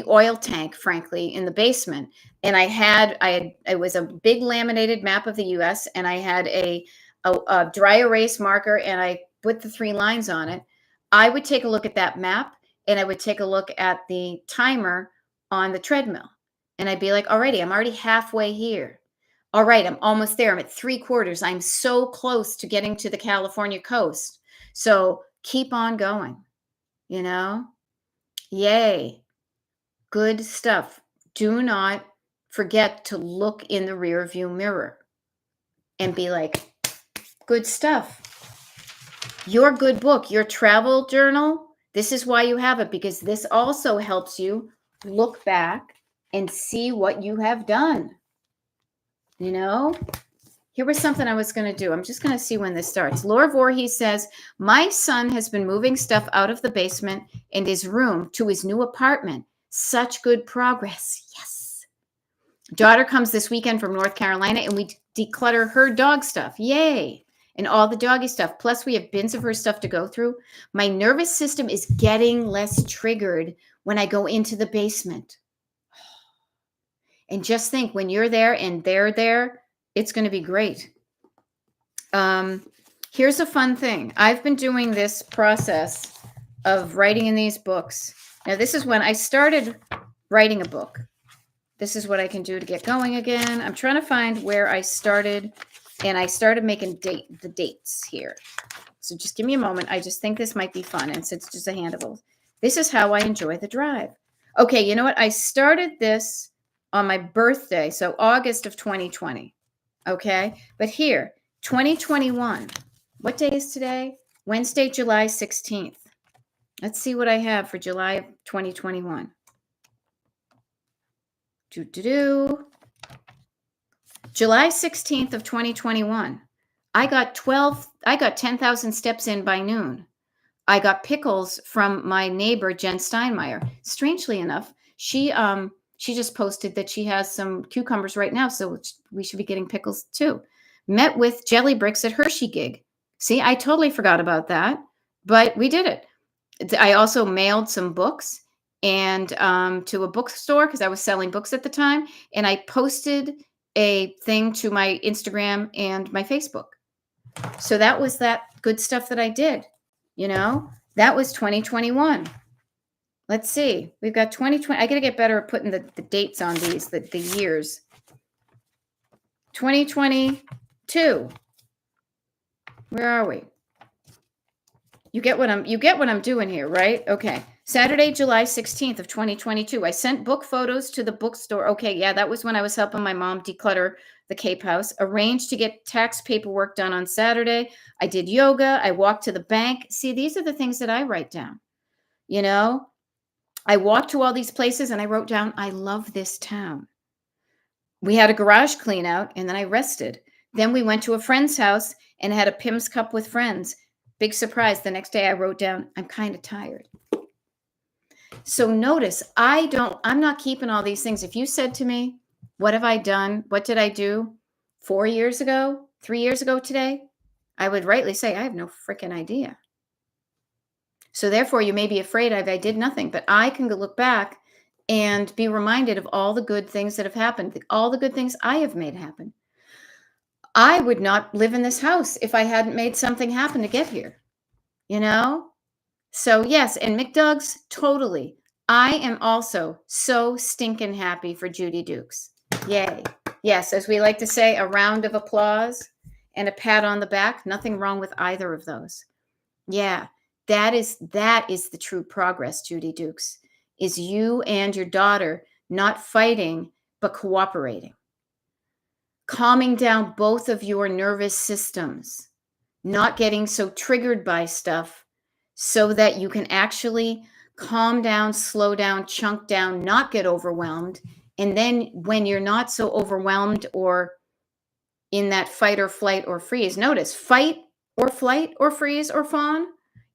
oil tank, frankly, in the basement, and it was a big laminated map of the U.S., and I had a dry erase marker, and I put the 3 lines on it. I would take a look at that map, and I would take a look at the timer on the treadmill, and I'd be like, alrighty, I'm already halfway here. All right, I'm almost there. I'm at 3/4. I'm so close to getting to the California coast. So keep on going, Yay. Good stuff. Do not forget to look in the rearview mirror and be like, good stuff. Your good book, your travel journal, this is why you have it, because this also helps you look back and see what you have done. Here was something I was going to do. I'm just going to see when this starts. Laura Voorhees says, my son has been moving stuff out of the basement and his room to his new apartment. Such good progress. Yes. Daughter comes this weekend from North Carolina, and we declutter her dog stuff. Yay. And all the doggy stuff. Plus, we have bins of her stuff to go through. My nervous system is getting less triggered when I go into the basement. And just think, when you're there and they're there, it's going to be great. Here's a fun thing. I've been doing this process of writing in these books. Now, this is when I started writing a book. This is what I can do to get going again. I'm trying to find where I started, and I started making the dates here. So just give me a moment. I just think this might be fun, and since it's just a handable. This is how I enjoy the drive. Okay, you know what? I started this on my birthday, so August of 2020. Okay, but here, 2021. What day is today? Wednesday, July 16th. Let's see what I have for July of 2021. July 16th of 2021. I got 10,000 steps in by noon. I got pickles from my neighbor, Jen Steinmeier. Strangely enough, she just posted that she has some cucumbers right now, so we should be getting pickles too. Met with Jelly Bricks at Hershey Gig. See, I totally forgot about that. but we did it. I also mailed some books and to a bookstore because I was selling books at the time, and I posted a thing to my Instagram and my Facebook. So that was that good stuff that I did. You know, that was 2021. Let's see. We've got 2020. I got to get better at putting the dates on these, the years. 2022. Where are we? You get what I'm doing here, right? Okay. Saturday, July 16th of 2022. I sent book photos to the bookstore. Okay, yeah, that was when I was helping my mom declutter the Cape House. Arranged to get tax paperwork done on Saturday. I did yoga. I walked to the bank. See, these are the things that I write down. You know, I walked to all these places and I wrote down, I love this town. We had a garage clean out and then I rested. Then we went to a friend's house and had a Pim's Cup with friends. Big surprise. The next day I wrote down, I'm kind of tired. So notice, I'm not keeping all these things. If you said to me, what have I done? What did I do 4 years ago, 3 years ago today? I would rightly say, I have no freaking idea. So therefore, you may be afraid I did nothing, but I can look back and be reminded of all the good things that have happened, all the good things I have made happen. I would not live in this house if I hadn't made something happen to get here, you know? So yes, and McDougs, totally. I am also so stinking happy for Judy Dukes. Yay. Yes, as we like to say, a round of applause and a pat on the back. Nothing wrong with either of those. Yeah, that is the true progress, Judy Dukes, is you and your daughter not fighting, but cooperating. Calming down both of your nervous systems, not getting so triggered by stuff so that you can actually calm down, slow down, chunk down, not get overwhelmed. And then when you're not so overwhelmed or in that fight or flight or freeze, notice fight or flight or freeze or fawn.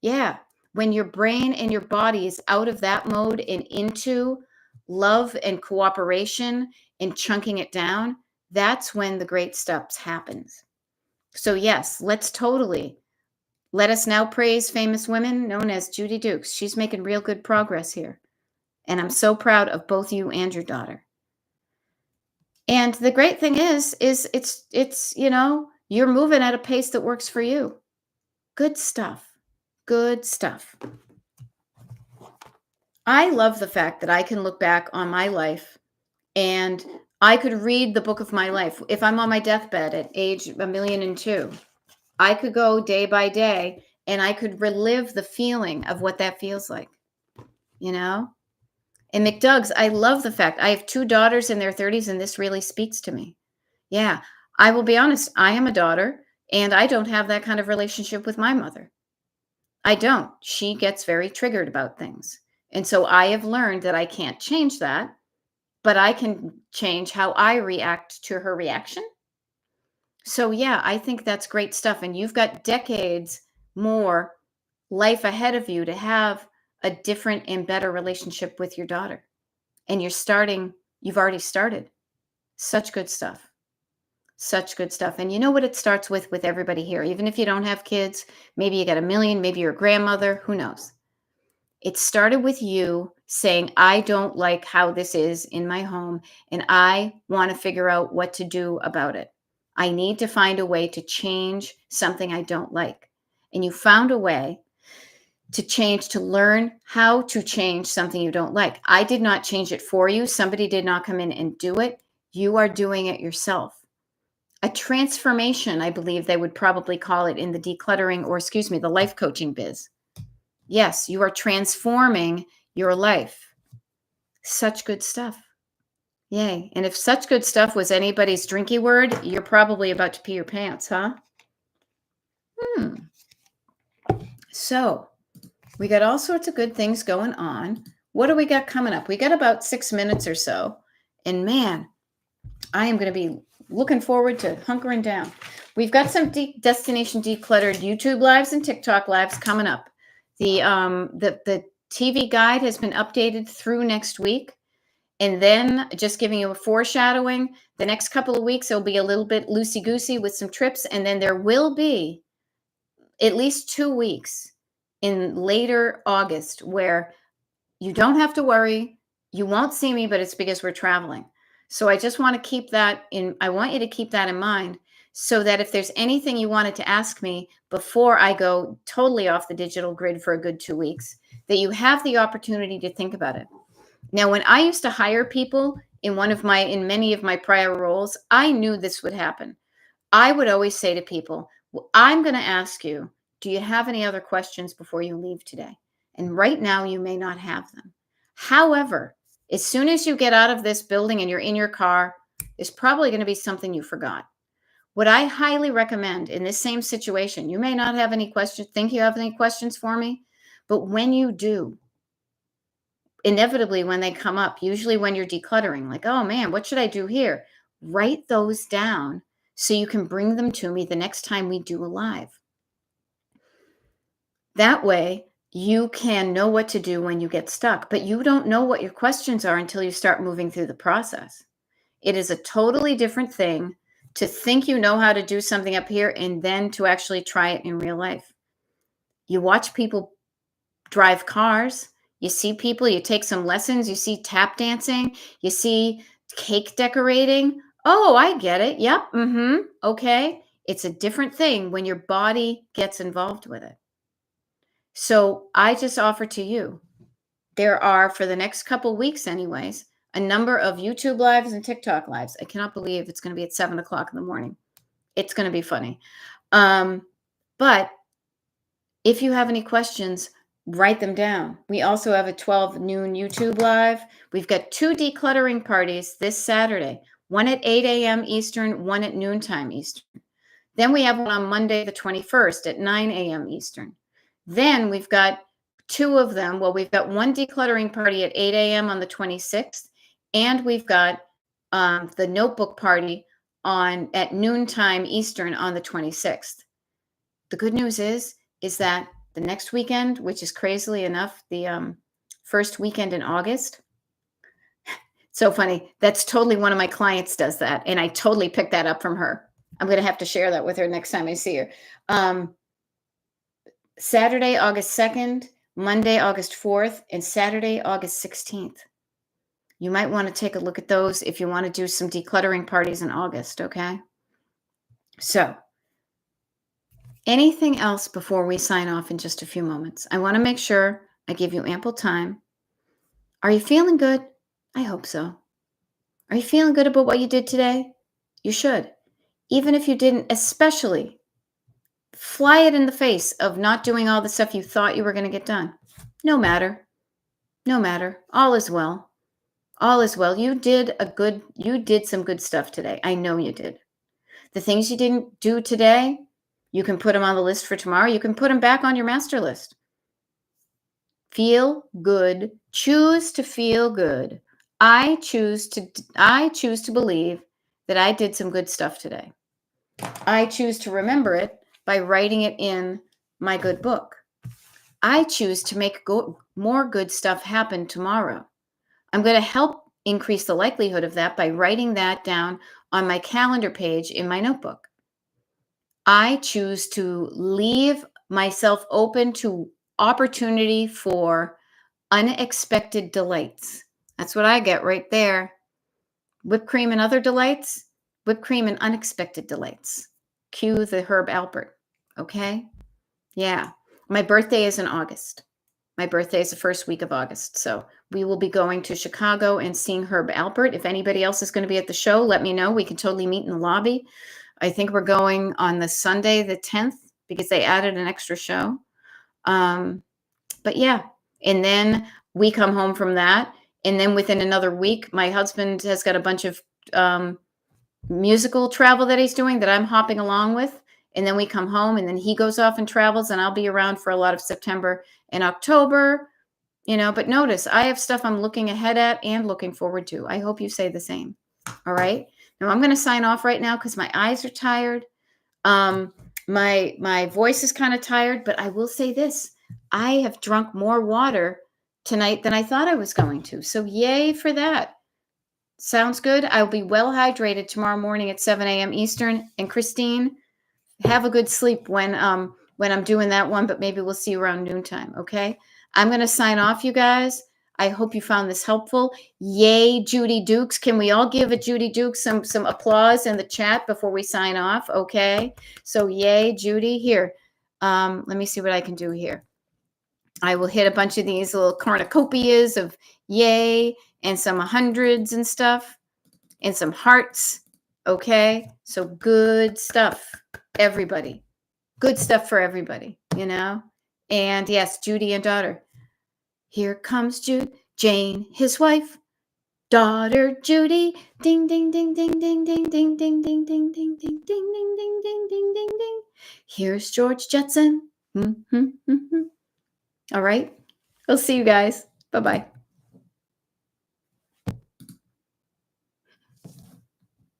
Yeah. When your brain and your body is out of that mode and into love and cooperation and chunking it down, that's when the great stuff happens. So yes, let us now praise famous women known as Judy Dukes. She's making real good progress here. And I'm so proud of both you and your daughter. And the great thing is it's, you're moving at a pace that works for you. Good stuff. Good stuff. I love the fact that I can look back on my life and I could read the book of my life. If I'm on my deathbed at age 1,000,002, I could go day by day and I could relive the feeling of what that feels like, you know? And McDougs, I love the fact I have 2 daughters in their 30s and this really speaks to me. Yeah, I will be honest, I am a daughter and I don't have that kind of relationship with my mother. I don't. She gets very triggered about things. And so I have learned that I can't change that, but I can change how I react to her reaction. So yeah, I think that's great stuff. And you've got decades more life ahead of you to have a different and better relationship with your daughter. And you've already started. Such good stuff. Such good stuff. And you know what it starts with everybody here, even if you don't have kids, maybe you got 1,000,000, maybe you're a grandmother, who knows? It started with you saying, I don't like how this is in my home, and I want to figure out what to do about it. I need to find a way to change something I don't like. And you found a way to learn how to change something you don't like. I did not change it for you. Somebody did not come in and do it. You are doing it yourself. A transformation, I believe they would probably call it in the decluttering or, the life coaching biz. Yes, you are transforming your life. Such good stuff. Yay. And if such good stuff was anybody's drinky word, you're probably about to pee your pants, huh? So we got all sorts of good things going on. What do we got coming up? We got about 6 minutes or so. And man, I am going to be looking forward to hunkering down. We've got some Destination Decluttered YouTube lives and TikTok lives coming up. The TV guide has been updated through next week. And then just giving you a foreshadowing, the next couple of weeks, it'll be a little bit loosey-goosey with some trips. And then there will be at least 2 weeks in later August where you don't have to worry. You won't see me, but it's because we're traveling. So I just want to keep that in. I want you to keep that in mind so that if there's anything you wanted to ask me before I go totally off the digital grid for a good 2 weeks, that you have the opportunity to think about it. Now, when I used to hire people in many of my prior roles, I knew this would happen. I would always say to people, well, I'm going to ask you, do you have any other questions before you leave today? And right now, you may not have them. However, as soon as you get out of this building and you're in your car, there's probably going to be something you forgot. What I highly recommend in this same situation, you may not have any questions, think you have any questions for me, but when you do, inevitably when they come up, usually when you're decluttering, like, oh man, what should I do here? Write those down so you can bring them to me the next time we do a live. That way, you can know what to do when you get stuck, but you don't know what your questions are until you start moving through the process. It is a totally different thing to think you know how to do something up here and then to actually try it in real life. You watch people drive cars. You see people, you take some lessons, you see tap dancing, you see cake decorating. Oh, I get it. Yep. Okay. It's a different thing when your body gets involved with it. So I just offer to you, there are, for the next couple weeks anyways, a number of YouTube lives and TikTok lives. I cannot believe it's going to be at 7:00 in the morning. It's going to be funny. But if you have any questions, write them down. We also have a 12 noon YouTube live. We've got 2 decluttering parties this Saturday, one at 8 a.m. Eastern, one at noontime Eastern. Then we have one on Monday, the 21st at 9 a.m. Eastern. Then we've got 2 of them. Well, we've got one decluttering party at 8 a.m. on the 26th, and we've got the notebook party at noontime Eastern on the 26th. The good news is that the next weekend, which is crazily enough, the first weekend in August. So funny. That's totally one of my clients does that. And I totally picked that up from her. I'm going to have to share that with her next time I see her. Saturday, August 2nd, Monday, August 4th, and Saturday, August 16th. You might want to take a look at those if you want to do some decluttering parties in August, okay? So, anything else before we sign off in just a few moments? I want to make sure I give you ample time. Are you feeling good? I hope so. Are you feeling good about what you did today? You should. Even if you didn't, especially fly it in the face of not doing all the stuff you thought you were going to get done. No matter. No matter. All is well. All is well. You did some good stuff today. I know you did. The things you didn't do today, you can put them on the list for tomorrow. You can put them back on your master list. Feel good. Choose to feel good. I choose to believe that I did some good stuff today. I choose to remember it by writing it in my good book. I choose to make more good stuff happen tomorrow. I'm going to help increase the likelihood of that by writing that down on my calendar page in my notebook. I choose to leave myself open to opportunity for unexpected delights. That's what I get right there. Whipped cream and other delights, whipped cream and unexpected delights. Cue the Herb Alpert. Okay? Yeah. My birthday is in August. My birthday is the first week of August. So we will be going to Chicago and seeing Herb Alpert. If anybody else is going to be at the show, let me know. We can totally meet in the lobby. I think we're going on the Sunday, the 10th, because they added an extra show. But yeah. And then we come home from that. And then within another week, my husband has got a bunch of musical travel that he's doing that I'm hopping along with. And then we come home and then he goes off and travels and I'll be around for a lot of September and October, but notice I have stuff I'm looking ahead at and looking forward to. I hope you say the same. All right. Now I'm going to sign off right now because my eyes are tired. My voice is kind of tired, but I will say this. I have drunk more water tonight than I thought I was going to. So yay for that. Sounds good. I'll be well hydrated tomorrow morning at 7 a.m. Eastern. And Christine, have a good sleep when when I'm doing that one, but maybe we'll see you around noontime. Okay. I'm going to sign off, you guys. I hope you found this helpful. Yay, Judy Dukes. Can we all give a Judy Dukes some applause in the chat before we sign off? Okay. So yay, Judy. Here. Let me see what I can do here. I will hit a bunch of these little cornucopias of yay and some hundreds and stuff and some hearts. Okay. So good stuff, everybody. Good stuff for everybody, you know? And yes, Judy and daughter. Here comes Jane, his wife. Daughter Judy. Ding, ding, ding, ding, ding, ding, ding, ding, ding, ding, ding, ding, ding, ding, ding, ding, ding, ding, ding. Here's George Jetson. All right. We'll see you guys. Bye-bye.